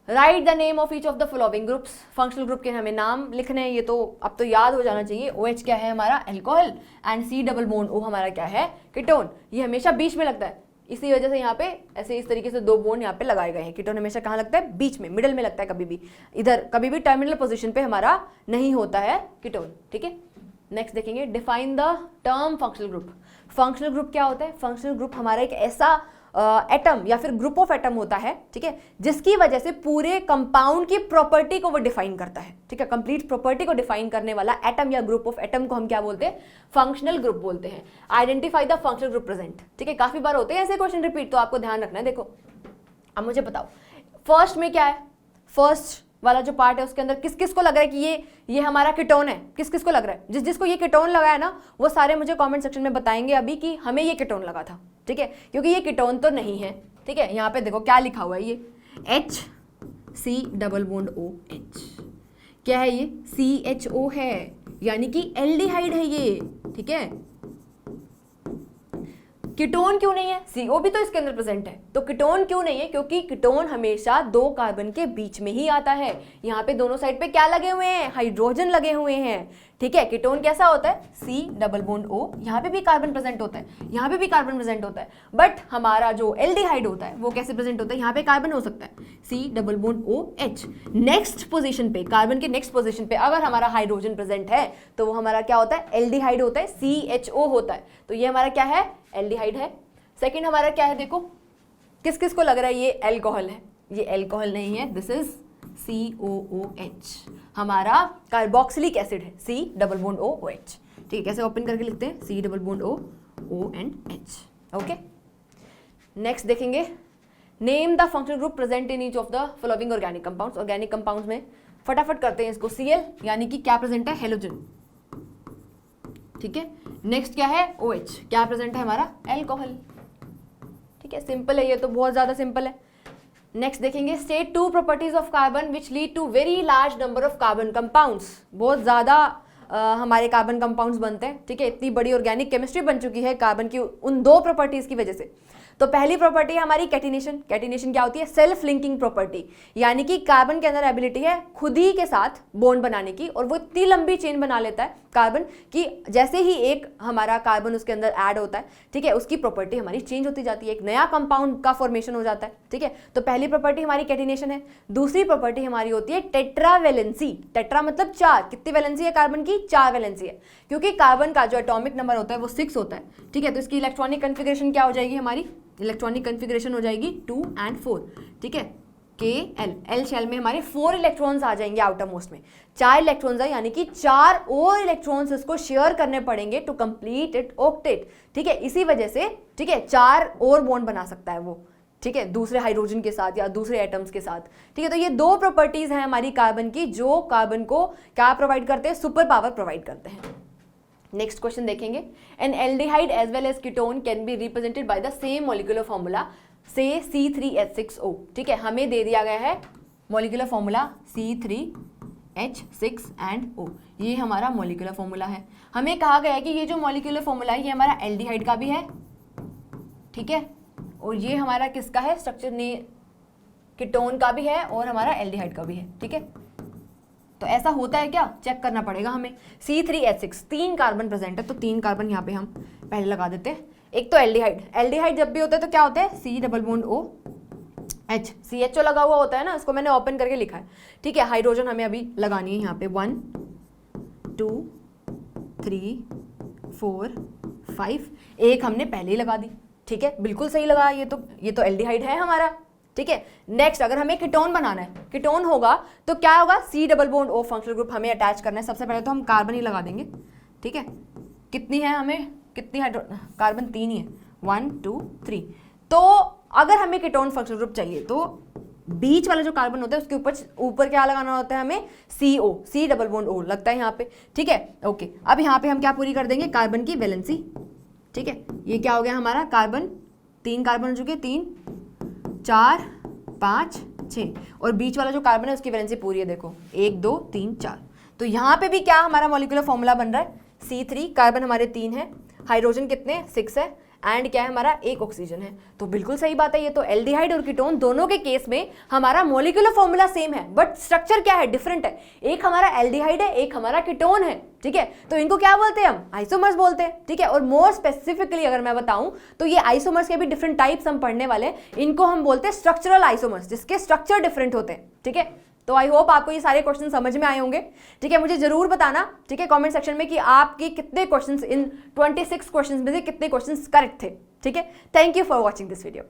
right the name of each of the following groups. Functional group के हमें नाम लिखने हैं, ये तो अब तो याद हो जाना चाहिए। OH क्या है हमारा? Alcohol, and C double bond O हमारा क्या है? कीटोन। ये हमेशा बीच में लगता है, इसी वजह से यहाँ पे ऐसे इस तरीके से 2 बॉन्ड यहाँ पे लगाए गए हैं। कीटोन हमेशा कहाँ लगता है? बीच में, मिडल में लगता है, कभी भी इधर, कभी भी टर्मिनल पोजीशन पे हमारा नहीं होता है कीटोन। ठीक है, नेक्स्ट देखेंगे, define the term functional group. Functional group क्या होता है? फंक्शनल ग्रुप हमारा एक ऐसा एटम या फिर ग्रुप ऑफ एटम होता है, ठीक है, जिसकी वजह से पूरे कंपाउंड की प्रॉपर्टी को वो डिफाइन करता है, ठीक है, कंप्लीट प्रॉपर्टी को डिफाइन करने वाला एटम या ग्रुप ऑफ एटम को हम क्या बोलते हैं, फंक्शनल ग्रुप बोलते हैं। Identify the functional group present, ठीक है, काफी बार होते हैं ऐसे क्वेश्चन रिपीट, तो आपको ध्यान रखना है। देखो अब मुझे बताओ फर्स्ट में क्या है, फर्स्ट वाला जो पार्ट है उसके अंदर किस किस को लग रहा है कि ये हमारा कीटोन है, किस किस को लग रहा है, जिसको ये कीटोन लगा है ना वो सारे मुझे कमेंट सेक्शन में बताएंगे अभी कि हमें ये कीटोन लगा था, ठीक है, क्योंकि ये कीटोन तो नहीं है, ठीक है। यहाँ पे देखो क्या लिखा हुआ है, ये HC डबल बॉन्ड OH, क्या है ये, CHO है, यानी कि एल्डिहाइड है ये, ठीक है। कीटोन क्यों नहीं है, CO भी तो इसके अंदर प्रेजेंट है, तो कीटोन क्यों नहीं है, क्योंकि कीटोन हमेशा दो कार्बन के बीच में ही आता है। यहाँ पे दोनों साइड पे क्या लगे हुए हैं, हाइड्रोजन लगे हुए हैं, ठीक है। कीटोन कैसा होता है, C डबल बॉन्ड O, यहाँ पे भी कार्बन प्रेजेंट होता है, यहाँ पे भी कार्बन प्रेजेंट होता है, बट हमारा जो एल्डिहाइड होता है वो कैसे प्रेजेंट होता है, यहाँ पे कार्बन हो सकता है C double bond OH, next position पे, कार्बन के नेक्स्ट पोजीशन पे अगर हमारा हाइड्रोजन प्रेजेंट है तो वो हमारा क्या होता है, एल्डिहाइड होता है, CHO होता है, तो ये हमारा क्या है, एल्डिहाइड है। सेकंड हमारा क्या है, देखो किस किस को लग रहा है, ये एल्कोहल है, ये एल्कोहल नहीं है, दिस इज COOH, हमारा कार्बोक्सिलिक एसिड है, C डबल बॉन्ड OH, ठीक है। कैसे ओपन करके लिखते हैं, C double bond O and H, okay. Next देखेंगे, name the functional group present in each of the following organic compounds. Organic compounds में फटाफट करते हैं इसको, Cl यानी कि क्या प्रेजेंट है, हेलोजन, ठीक है। नेक्स्ट क्या है, OH, क्या प्रेजेंट है हमारा, एल्कोहल, ठीक है, सिंपल है, ये तो बहुत ज्यादा सिंपल है। नेक्स्ट देखेंगे, state two properties of carbon which lead to very large number of carbon compounds. बहुत ज्यादा हमारे कार्बन कंपाउंड्स बनते हैं, ठीक है, इतनी बड़ी ऑर्गेनिक केमिस्ट्री बन चुकी है कार्बन की उन दो प्रॉपर्टीज की वजह से। तो पहली प्रॉपर्टी है हमारी कैटिनेशन। कैटिनेशन क्या होती है, सेल्फ लिंकिंग प्रॉपर्टी, यानी कि कार्बन के अंदर एबिलिटी है खुद ही के साथ बॉन्ड बनाने की, और वो इतनी लंबी चेन बना लेता है कार्बन कि जैसे ही एक हमारा कार्बन उसके अंदर ऐड होता है, ठीक है, उसकी प्रॉपर्टी हमारी चेंज होती जाती है, एक नया कंपाउंड का फॉर्मेशन हो जाता है, ठीक है। तो पहली प्रॉपर्टी हमारी कैटिनेशन है। दूसरी प्रॉपर्टी हमारी होती है टेट्रावैलेंसी। टेट्रा मतलब चार, कितनी वैलेंसी है कार्बन की, 4 वैलेंसी है, क्योंकि कार्बन का जो एटॉमिक नंबर होता है वो 6 होता है, ठीक है। तो इसकी इलेक्ट्रॉनिक कन्फिग्रेशन क्या हो जाएगी, हमारी इलेक्ट्रॉनिक कन्फिग्रेशन हो जाएगी 2 and 4, ठीक है। Kl शेल में हमारे 4 इलेक्ट्रॉन्स आ जाएंगे आउटर मोस्ट में, 4 इलेक्ट्रॉन्स है, यानी कि 4 और इलेक्ट्रॉन्स इसको शेयर करने पड़ेंगे टू कंप्लीट इट ऑक्टेट, ठीक है। इसी वजह से, ठीक है, 4 और बॉन्ड बना सकता है वो, ठीक है, दूसरे हाइड्रोजन के साथ या दूसरे एटम्स के साथ, ठीक है। तो ये दो प्रॉपर्टीज हैं हमारी कार्बन की जो कार्बन को क्या प्रोवाइड करते हैं, सुपर पावर प्रोवाइड करते हैं। नेक्स्ट क्वेश्चन देखेंगे, an aldehyde as well as ketone can be represented by the same molecular formula से C3H6O, ठीक है। हमें दे दिया गया है molecular formula C3H6 and O, ये हमारा मॉलिक्यूलर फॉर्मूला है। हमें कहा गया है कि ये जो मॉलिक्यूलर फॉर्मूला है ये हमारा एल्डिहाइड का भी है, ठीक है, और ये हमारा किसका है, स्ट्रक्चर ने कीटोन का भी है और हमारा एल्डिहाइड का भी है, ठीक है। तो ऐसा होता है क्या, चेक करना पड़ेगा हमें। C3H6, 3 कार्बन प्रेजेंट है, तो 3 कार्बन यहाँ पे हम पहले लगा देते हैं। एक तो एल्डिहाइड, एल्डिहाइड जब भी होता है तो क्या होता है, C double bond OH, CHO लगा हुआ होता है ना, इसको मैंने ओपन करके लिखा है, ठीक है। हाइड्रोजन हमें अभी लगानी है यहाँ पे 1 2 3 4 5, एक हमने पहले ही लगा दी, ठीक है, बिल्कुल सही लगा, ये तो एल्डिहाइड है हमारा, ठीक है। नेक्स्ट अगर हमें कीटोन बनाना है, कीटोन होगा तो क्या होगा, C double bond O functional group हमें अटैच करना है। सबसे पहले तो हम कार्बन ही लगा देंगे, ठीक है। कितनी है हमें, कितनी कार्बन 3 ही है, 1 2 3। तो अगर हमें कीटोन फंक्शनल ग्रुप चाहिए तो बीच वाला जो कार्बन होता है उसके ऊपर क्या लगाना होता है हमें, CO, C double bond O लगता है यहाँ पे, ठीक है, ओके। अब यहाँ पे हम क्या पूरी कर देंगे, कार्बन की वैलेंसी, ठीक है। ये क्या हो गया हमारा, कार्बन 3 कार्बन हो चुके, 3 4 5 6, और बीच वाला जो कार्बन है उसकी वैलेंसी पूरी है, देखो 1 2 3 4। तो यहाँ पे भी क्या हमारा मॉलिक्यूलर फॉर्मूला बन रहा है, C3, कार्बन हमारे 3 है, हाइड्रोजन कितने 6 है, एंड क्या है हमारा 1 ऑक्सीजन है। तो बिल्कुल सही बात है, ये तो एल्डिहाइड और कीटोन दोनों के केस में हमारा मॉलिक्यूलर फॉर्मूला सेम है, बट स्ट्रक्चर क्या है, डिफरेंट है। एक हमारा एल्डिहाइड है, एक हमारा कीटोन है, ठीक है। तो इनको क्या बोलते हैं हम, आइसोमर्स बोलते हैं, ठीक है। और मोर स्पेसिफिकली अगर मैं बताऊं तो ये आइसोमर्स के भी डिफरेंट टाइप्स हम पढ़ने वाले हैं, इनको हम बोलते हैं स्ट्रक्चरल आइसोमर्स, जिसके स्ट्रक्चर डिफरेंट होते हैं, ठीक है। तो आई होप आपको ये सारे क्वेश्चन समझ में आए होंगे, ठीक है। मुझे जरूर बताना, ठीक है, कमेंट सेक्शन में कि आपके कितने क्वेश्चंस इन 26 क्वेश्चंस में से कितने क्वेश्चंस करेक्ट थे, ठीक है। Thank you for watching this video.